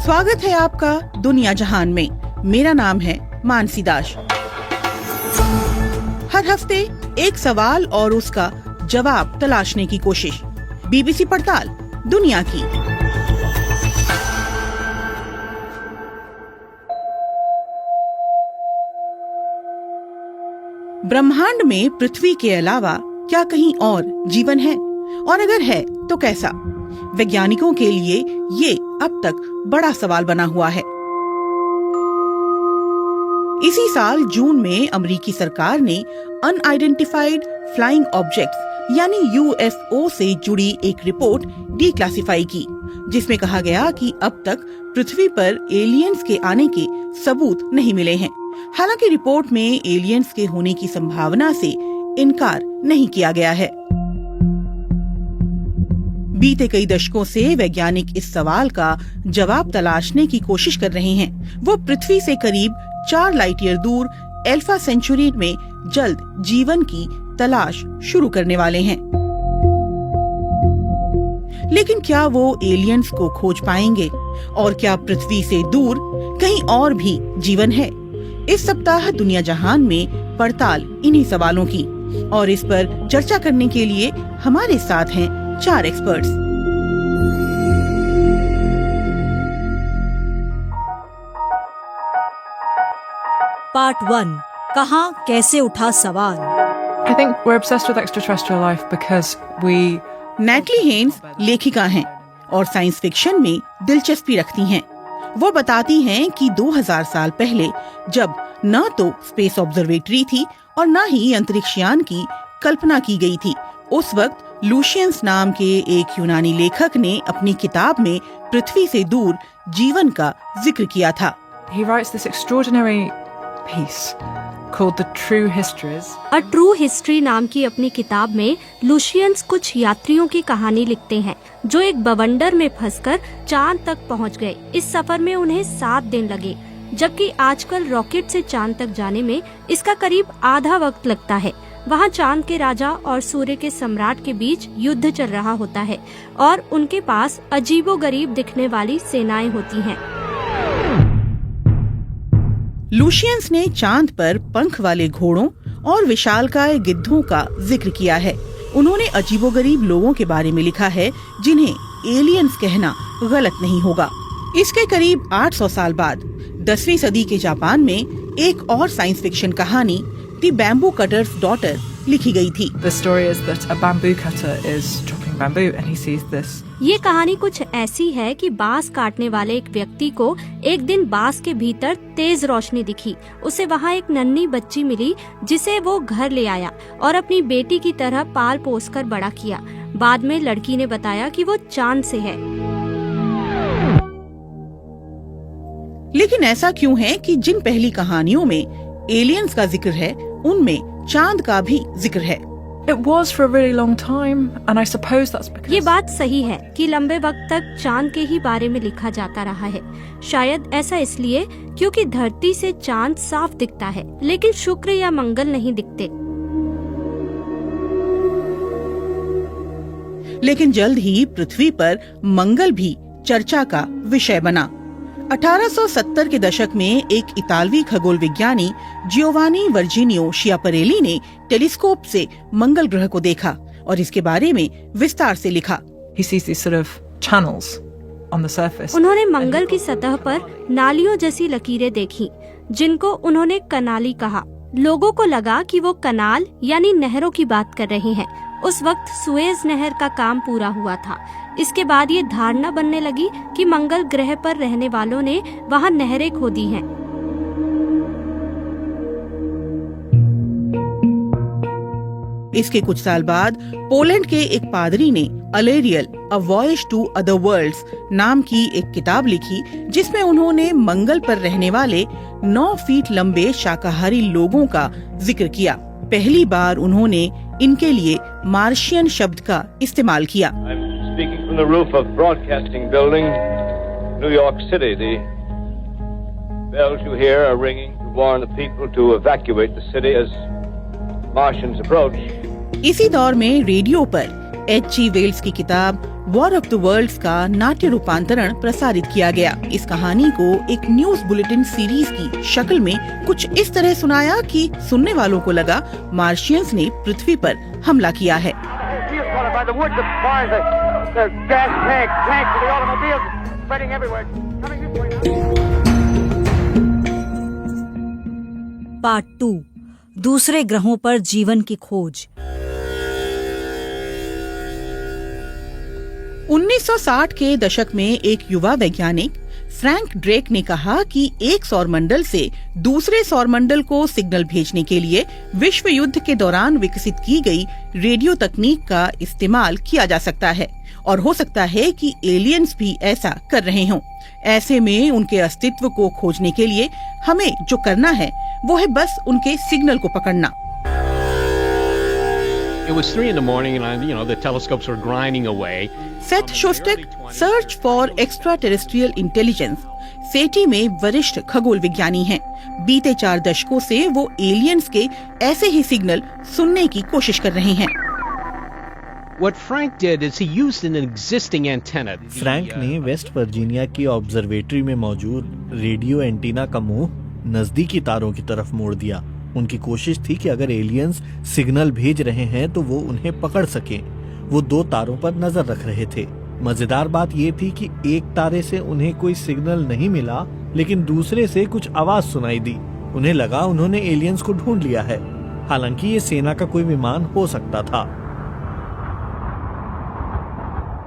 स्वागत है आपका दुनिया जहान में। मेरा नाम है मानसी दास। हर हफ्ते एक सवाल और उसका जवाब तलाशने की कोशिश। बीबीसी पड़ताल दुनिया की। ब्रह्मांड में पृथ्वी के अलावा क्या कहीं और जीवन है, और अगर है तो कैसा? वैज्ञानिकों के लिए ये अब तक बड़ा सवाल बना हुआ है। इसी साल जून में अमेरिकी सरकार ने अनआइडेंटिफाइड फ्लाइंग ऑब्जेक्ट्स यानी यूएफओ से जुड़ी एक रिपोर्ट डीक्लासिफाई की, जिसमें कहा गया कि अब तक पृथ्वी पर एलियंस के आने के सबूत नहीं मिले हैं। हालांकि रिपोर्ट में एलियंस के होने की संभावना से इनकार नहीं किया गया है। बीते कई दशकों से वैज्ञानिक इस सवाल का जवाब तलाशने की कोशिश कर रहे हैं। वो पृथ्वी से करीब 4 लाइट ईयर दूर एल्फा सेंचुरी में जल्द जीवन की तलाश शुरू करने वाले हैं। लेकिन क्या वो एलियंस को खोज पाएंगे, और क्या पृथ्वी से दूर कहीं और भी जीवन है? इस सप्ताह दुनिया जहान में पड़ताल इन्हीं सवालों की, और इस पर चर्चा करने के लिए हमारे साथ हैं 4 एक्सपर्ट्स। पार्ट 1, कहां कैसे उठा सवाल। I think we're obsessed with extraterrestrial life because we... Natalie Haynes लेखिका हैं और साइंस फिक्शन में दिलचस्पी रखती हैं। वो बताती हैं कि 2000 साल पहले, जब न तो स्पेस ऑब्जर्वेटरी थी और न ही अंतरिक्ष यान की कल्पना की गई थी, उस वक्त लूशियंस नाम के एक यूनानी लेखक ने अपनी किताब में पृथ्वी से दूर जीवन का जिक्र किया था। He writes this extraordinary piece called The True Histories. A True History नाम की अपनी किताब में लूशियंस कुछ यात्रियों की कहानी लिखते हैं जो एक बवंडर में फंसकर चांद तक पहुंच गए। इस सफर में उन्हें 7 दिन लगे, जबकि आजकल रॉकेट से चांद तक जाने में इसका करीब आधा वक्त लगता है। वहाँ चांद के राजा और सूर्य के सम्राट के बीच युद्ध चल रहा होता है और उनके पास अजीबोगरीब दिखने वाली सेनाएं होती हैं। लूशियंस ने चांद पर पंख वाले घोड़ों और विशालकाय गिद्धों का जिक्र किया है। उन्होंने अजीबोगरीब लोगों के बारे में लिखा है जिन्हें एलियंस कहना गलत नहीं होगा। इसके करीब 800 साल बाद 10वीं सदी के जापान में एक और साइंस फिक्शन कहानी द बैम्बू कटर्स डॉटर लिखी गई थी। The story is that a bamboo cutter is chopping bamboo and he sees this. ये कहानी कुछ ऐसी है कि बांस काटने वाले एक व्यक्ति को एक दिन बांस के भीतर तेज रोशनी दिखी। उसे वहाँ एक नन्ही बच्ची मिली जिसे वो घर ले आया और अपनी बेटी की तरह पाल पोस कर बड़ा किया। बाद में लड़की ने बताया कि वो चांद से है। लेकिन ऐसा क्यों है कि जिन पहली कहानियों में एलियंस का जिक्र है, उनमें चांद का भी जिक्र है? It was for a really long time and I suppose that's because... ये बात सही है कि लंबे वक्त तक चांद के ही बारे में लिखा जाता रहा है। शायद ऐसा इसलिए क्योंकि धरती से चांद साफ दिखता है, लेकिन शुक्र या मंगल नहीं दिखते। लेकिन जल्द ही पृथ्वी पर मंगल भी चर्चा का विषय बना। 1870 के दशक में एक इतालवी खगोल विज्ञानी जियोवानी वर्जीनियो शियापरेली ने टेलीस्कोप से मंगल ग्रह को देखा और इसके बारे में विस्तार से लिखा। He sees these sort of channels on the surface. उन्होंने मंगल की सतह पर नालियों जैसी लकीरें देखी, जिनको उन्होंने कनाली कहा। लोगों को लगा कि वो कनाल यानी नहरों की बात कर रहे हैं। उस वक्त सुएज नहर का काम पूरा हुआ था। इसके बाद ये धारणा बनने लगी कि मंगल ग्रह पर रहने वालों ने वहाँ नहरें खोदी हैं। इसके कुछ साल बाद पोलैंड के एक पादरी ने अलेरियल अ वॉयज टू अदर वर्ल्ड्स नाम की एक किताब लिखी, जिसमें उन्होंने मंगल पर रहने वाले 9 फीट लंबे शाकाहारी लोगों का जिक्र किया। पहली बार उन्होंने इनके लिए मार्शियन शब्द का इस्तेमाल किया। Speaking from the roof of Broadcasting Building, New York City, the bells you hear are ringing to warn the people to evacuate the city as Martians approach. इसी दौर में रेडियो पर H.G. वेल्स की किताब वॉर ऑफ द वर्ल्ड्स का नाट्य रूपांतरण प्रसारित किया गया। इस कहानी को एक न्यूज बुलेटिन सीरीज की शक्ल में कुछ इस तरह सुनाया कि सुनने वालों को लगा मार्शियंस ने पृथ्वी पर हमला किया है। पार्ट 2 दूसरे ग्रहों पर जीवन की खोज। 1960 के दशक में एक युवा वैज्ञानिक फ्रैंक ड्रेक ने कहा कि एक सौरमंडल से दूसरे सौरमंडल को सिग्नल भेजने के लिए विश्व युद्ध के दौरान विकसित की गई रेडियो तकनीक का इस्तेमाल किया जा सकता है और हो सकता है कि एलियंस भी ऐसा कर रहे हों। ऐसे में उनके अस्तित्व को खोजने के लिए हमें जो करना है वो है बस उनके सिग्नल को पकड़ना। It was 3 in the morning and the telescopes were grinding away. Seth Shostak search for extraterrestrial intelligence SETI में वरिष्ठ खगोल विज्ञानी हैं। बीते 4 दशकों से वो एलियंस के ऐसे ही सिग्नल सुनने की कोशिश कर रहे हैं। What Frank did is he used an existing antenna. Frank ने वेस्ट वर्जीनिया की ऑब्जर्वेटरी में मौजूद रेडियो एंटीना का मुंह नजदीकी तारों की तरफ मोड़ दिया। उनकी कोशिश थी कि अगर एलियंस सिग्नल भेज रहे हैं तो वो उन्हें पकड़ सकें। वो 2 तारों पर नजर रख रहे थे। मजेदार बात ये थी कि एक तारे से उन्हें कोई सिग्नल नहीं मिला, लेकिन दूसरे से कुछ आवाज सुनाई दी। उन्हें लगा उन्होंने एलियंस को ढूंढ लिया है। हालांकि ये सेना का कोई विमान हो सकता था।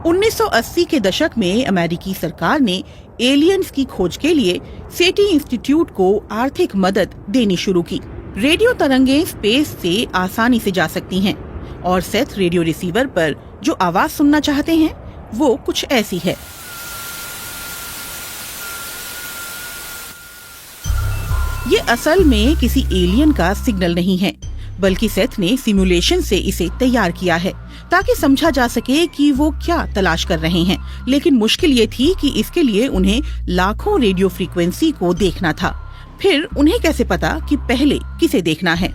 1980 के दशक में अमेरिकी सरकार ने एलियंस की खोज के लिए सेटी इंस्टीट्यूट को आर्थिक मदद देनी शुरू की। रेडियो तरंगें स्पेस से आसानी से जा सकती हैं और सेथ रेडियो रिसीवर पर जो आवाज सुनना चाहते हैं वो कुछ ऐसी है। ये असल में किसी एलियन का सिग्नल नहीं है, बल्कि सेथ ने सिमुलेशन से इसे तैयार किया है ताकि समझा जा सके कि वो क्या तलाश कर रहे हैं। लेकिन मुश्किल ये थी कि इसके लिए उन्हें लाखों रेडियो फ्रीक्वेंसी को देखना था। फिर उन्हें कैसे पता कि पहले किसे देखना है?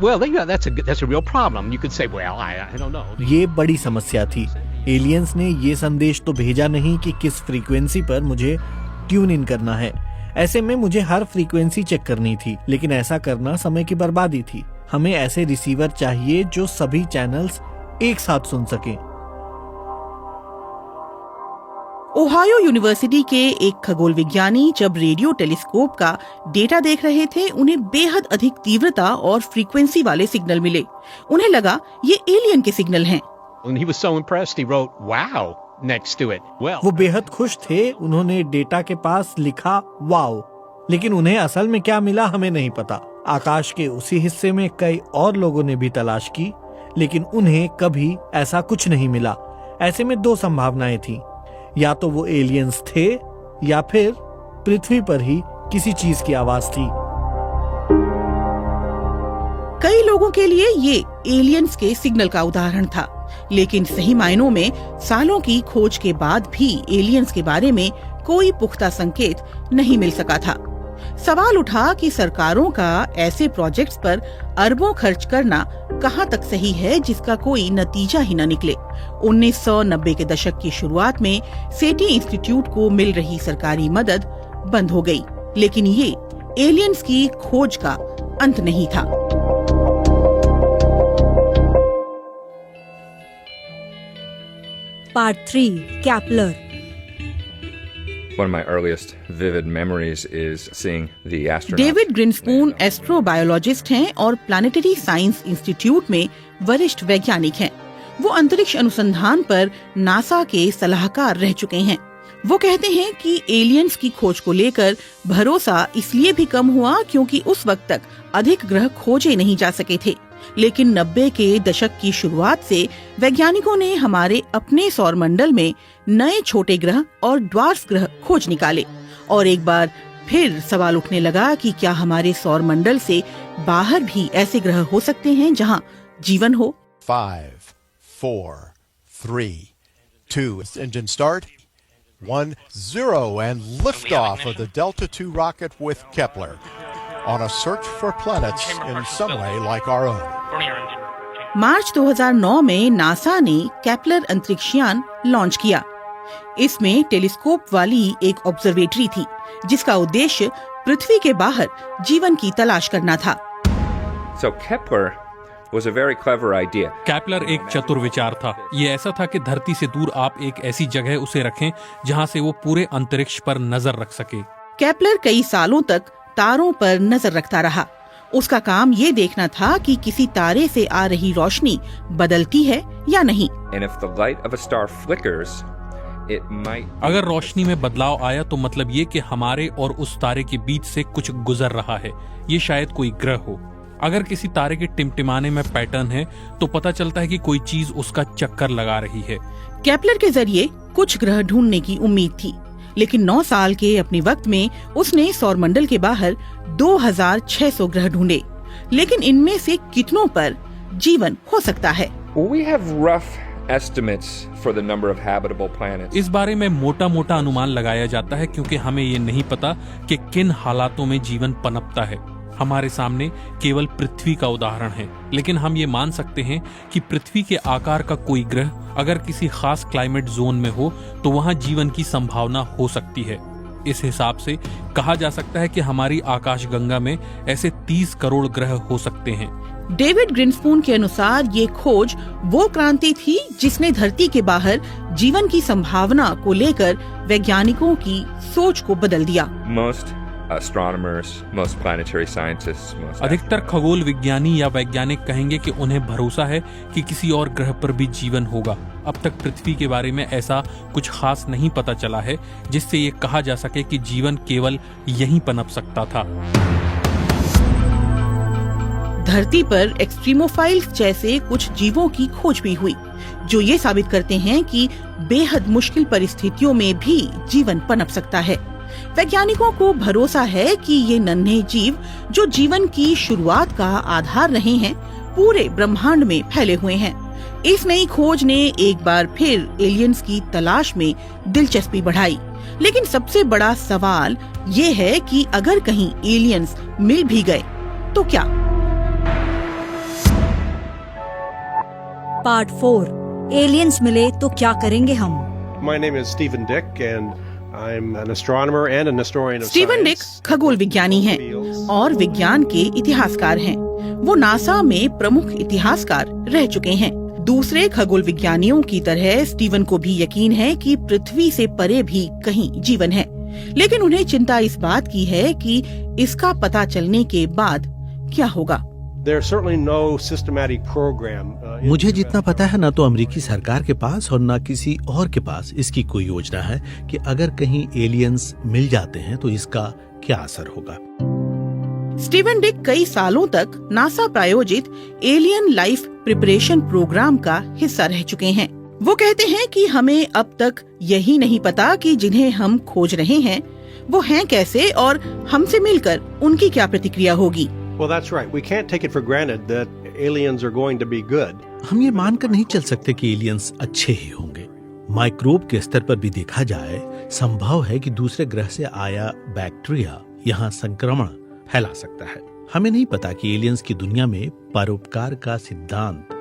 Well, that's a real problem. You could say, well, I don't know. ये बड़ी समस्या थी। एलियंस ने ये संदेश तो भेजा नहीं कि किस फ्रीक्वेंसी पर मुझे ट्यून इन करना है। ऐसे में मुझे हर फ्रीक्वेंसी चेक करनी थी, लेकिन ऐसा करना समय की बर्बादी थी। हमें ऐसे रिसीवर चाहिए जो सभी चैनल्स एक साथ सुन सकें। ओहायो यूनिवर्सिटी के एक खगोल विज्ञानी जब रेडियो टेलीस्कोप का डेटा देख रहे थे, उन्हें बेहद अधिक तीव्रता और फ्रीक्वेंसी वाले सिग्नल मिले। उन्हें लगा ये एलियन के सिग्नल हैं। When he was so impressed, he wrote, "Wow" next to it. Well, वो बेहद खुश थे। उन्होंने डेटा के पास लिखा वाओ, लेकिन उन्हें असल में क्या मिला हमें नहीं पता। आकाश के उसी हिस्से में कई और लोगों ने भी तलाश की, लेकिन उन्हें कभी ऐसा कुछ नहीं मिला। ऐसे में 2 संभावनाएं थी, या तो वो एलियंस थे या फिर पृथ्वी पर ही किसी चीज की आवाज थी। कई लोगों के लिए ये एलियंस के सिग्नल का उदाहरण था, लेकिन सही मायनों में सालों की खोज के बाद भी एलियंस के बारे में कोई पुख्ता संकेत नहीं मिल सका था। सवाल उठा कि सरकारों का ऐसे प्रोजेक्ट्स पर अरबों खर्च करना कहां तक सही है जिसका कोई नतीजा ही न निकले। 1990 के दशक की शुरुआत में सेटी इंस्टीट्यूट को मिल रही सरकारी मदद बंद हो गई, लेकिन ये एलियंस की खोज का अंत नहीं था। Part 3 कैपलर। One of my earliest vivid memories is seeing the astronauts. David Grinspoon astrobiologist हैं और प्लानिटरी साइंस इंस्टीट्यूट में वरिष्ठ वैज्ञानिक हैं। वो अंतरिक्ष अनुसंधान पर नासा के सलाहकार रह चुके हैं। वो कहते हैं कि एलियंस की खोज को लेकर भरोसा इसलिए भी कम हुआ क्योंकि उस वक्त तक अधिक ग्रह खोजे नहीं जा सके थे। लेकिन 90 के दशक की शुरुआत से वैज्ञानिकों ने हमारे अपने सौरमंडल में नए छोटे ग्रह और ड्वार्फ ग्रह खोज निकाले और एक बार फिर सवाल उठने लगा कि क्या हमारे सौरमंडल से बाहर भी ऐसे ग्रह हो सकते हैं जहां जीवन हो। 5, 4, 3, 2, engine start, 1, 0, and liftoff of the Delta II rocket with Kepler on a search for planets in some way like our own. मार्च 2009 में नासा ने केपलर अंतरिक्षयान लॉन्च किया। इसमें टेलीस्कोप वाली एक ऑब्जर्वेटरी थी जिसका उद्देश्य पृथ्वी के बाहर जीवन की तलाश करना था। So Kepler was a very clever idea. Kepler एक चतुर विचार था। ये ऐसा था कि धरती से दूर आप एक ऐसी जगह उसे रखें जहां से वो पूरे अंतरिक्ष पर नजर रख सके। केपलर कई सालों तक तारों पर नजर रखता रहा। उसका काम ये देखना था कि किसी तारे से आ रही रोशनी बदलती है या नहीं। And if the light of a star flickers, it might... अगर रोशनी में बदलाव आया तो मतलब ये कि हमारे और उस तारे के बीच से कुछ गुजर रहा है। ये शायद कोई ग्रह हो। अगर किसी तारे के टिमटिमाने में पैटर्न है तो पता चलता है कि कोई चीज उसका चक्कर लगा रही है। केपलर के जरिए कुछ ग्रह ढूंढने की उम्मीद थी, लेकिन 9 साल के अपने वक्त में उसने सौरमंडल के बाहर 2600 ग्रह ढूंढे, लेकिन इनमें से कितनों पर जीवन हो सकता है? We have rough estimates for the number of habitable planets. इस बारे में मोटा मोटा अनुमान लगाया जाता है क्योंकि हमें ये नहीं पता कि किन हालातों में जीवन पनपता है। हमारे सामने केवल पृथ्वी का उदाहरण है, लेकिन हम ये मान सकते हैं कि पृथ्वी के आकार का कोई ग्रह अगर किसी खास क्लाइमेट जोन में हो तो वहाँ जीवन की संभावना हो सकती है। इस हिसाब से कहा जा सकता है कि हमारी आकाशगंगा में ऐसे 30 करोड़ ग्रह हो सकते हैं। डेविड ग्रिन्सपून के अनुसार ये खोज वो क्रांति थी जिसने धरती के बाहर जीवन की संभावना को लेकर वैज्ञानिकों की सोच को बदल दिया। Most astronomers, most planetary scientists, most... अधिकतर खगोल विज्ञानी या वैज्ञानिक कहेंगे कि उन्हें भरोसा है कि किसी और ग्रह पर भी जीवन होगा। अब तक पृथ्वी के बारे में ऐसा कुछ खास नहीं पता चला है जिससे ये कहा जा सके कि जीवन केवल यहीं पनप सकता था। धरती पर एक्सट्रीमोफाइल्स जैसे कुछ जीवों की खोज भी हुई जो ये साबित करते हैं कि बेहद मुश्किल परिस्थितियों में भी जीवन पनप सकता है। वैज्ञानिकों को भरोसा है कि ये नन्हे जीव जो जीवन की शुरुआत का आधार रहे हैं पूरे ब्रह्मांड में फैले हुए हैं। इस नई खोज ने एक बार फिर एलियंस की तलाश में दिलचस्पी बढ़ाई, लेकिन सबसे बड़ा सवाल ये है कि अगर कहीं एलियंस मिल भी गए तो क्या? पार्ट 4 एलियंस मिले तो क्या करेंगे हम? My name is Stephen Dick and I'm an astronomer and an historian of Steven Dick खगोल विज्ञानी हैं और विज्ञान के इतिहासकार हैं। वो नासा में प्रमुख इतिहासकार रह चुके हैं। दूसरे खगोल विज्ञानियों की तरह स्टीवन को भी यकीन है कि पृथ्वी से परे भी कहीं जीवन है, लेकिन उन्हें चिंता इस बात की है कि इसका पता चलने के बाद क्या होगा। There's certainly no systematic program. मुझे जितना पता है, न तो अमेरिकी सरकार के पास और न किसी और के पास इसकी कोई योजना है कि अगर कहीं एलियंस मिल जाते हैं तो इसका क्या असर होगा। स्टीवन डिक कई सालों तक नासा प्रायोजित एलियन लाइफ प्रिपरेशन प्रोग्राम का हिस्सा रह चुके हैं। वो कहते हैं कि हमें अब तक यही नहीं पता कि जिन्हें हम खोज रहे हैं वो हैं कैसे और हमसे मिलकर उनकी क्या प्रतिक्रिया होगी। Well, that's right. We can't take it for granted that aliens are going to be good. हम ये मानकर नहीं चल सकते कि एलियंस अच्छे ही होंगे। माइक्रोब के स्तर पर भी देखा जाए, संभव है कि दूसरे ग्रह से आया बैक्टीरिया यहाँ संक्रमण फैला सकता है। हमें नहीं पता कि एलियंस की दुनिया में परोपकार का सिद्धांत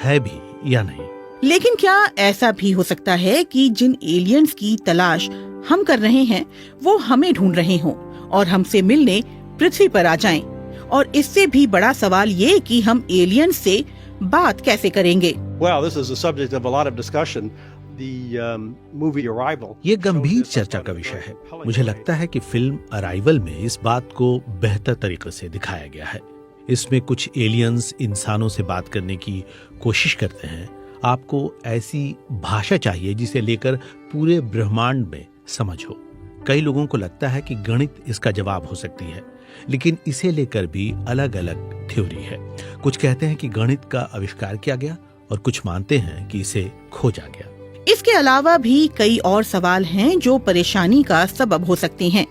है भी या नहीं। लेकिन क्या ऐसा भी हो सकता है कि जिन एलियंस की तलाश हम कर रहे हैं वो हमें ढूंढ रहे हों और हमसे मिलने पृथ्वी पर आ जाएं? और इससे भी बड़ा सवाल ये कि हम एलियंस से बात कैसे करेंगे। Well, this is the subject of a lot of discussion. The movie Arrival. ये गंभीर चर्चा का विषय है। मुझे लगता है कि फिल्म अराइवल में इस बात को बेहतर तरीके से दिखाया गया है। इसमें कुछ एलियंस इंसानों से बात करने की कोशिश करते हैं। आपको ऐसी भाषा चाहिए जिसे लेकर पूरे ब्रह्मांड में समझ हो। कई लोगों को लगता है कि गणित इसका जवाब हो सकती है, लेकिन इसे लेकर भी अलग अलग थ्योरी है। कुछ कहते हैं कि गणित का आविष्कार किया गया और कुछ मानते हैं कि इसे खोजा गया। इसके अलावा भी कई और सवाल हैं जो परेशानी का सबब हो सकते हैं,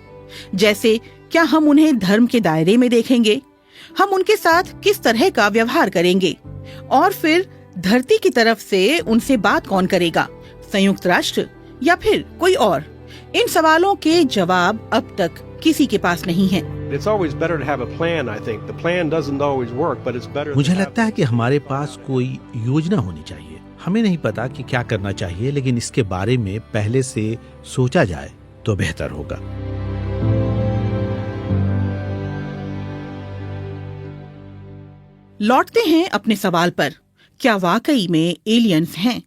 जैसे क्या हम उन्हें धर्म के दायरे में देखेंगे, हम उनके साथ किस तरह का व्यवहार करेंगे, और फिर धरती की तरफ से उनसे बात कौन करेगा, संयुक्त राष्ट्र या फिर कोई और। इन सवालों के जवाब अब तक किसी के पास नहीं है। It's always better to have a plan, I think. The plan doesn't always work, but it's better. मुझे लगता है कि हमारे पास कोई योजना होनी चाहिए। हमें नहीं पता कि क्या करना चाहिए, लेकिन इसके बारे में पहले से सोचा जाए तो बेहतर होगा। लौटते हैं अपने सवाल पर, क्या वाकई में एलियंस हैं?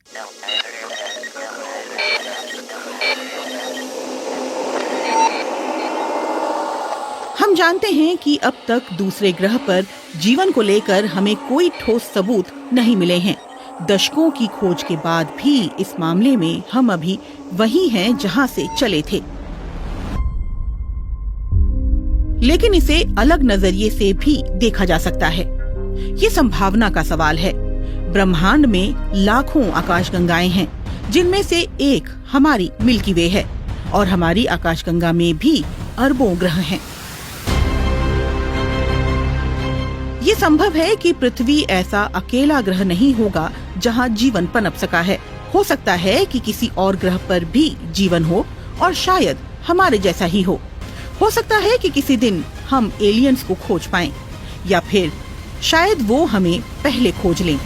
हम जानते हैं कि अब तक दूसरे ग्रह पर जीवन को लेकर हमें कोई ठोस सबूत नहीं मिले हैं। दशकों की खोज के बाद भी इस मामले में हम अभी वही हैं जहां से चले थे। लेकिन इसे अलग नजरिए से भी देखा जा सकता है। ये संभावना का सवाल है। ब्रह्मांड में लाखों आकाशगंगाएं हैं, जिनमें से एक हमारी मिल्की वे है, और हमारी आकाशगंगा में भी अरबों ग्रह हैं। ये संभव है कि पृथ्वी ऐसा अकेला ग्रह नहीं होगा जहां जीवन पनप सका है। हो सकता है कि किसी और ग्रह पर भी जीवन हो, और शायद हमारे जैसा ही हो। हो सकता है कि किसी दिन हम एलियंस को खोज पाएं, या फिर शायद वो हमें पहले खोज लें।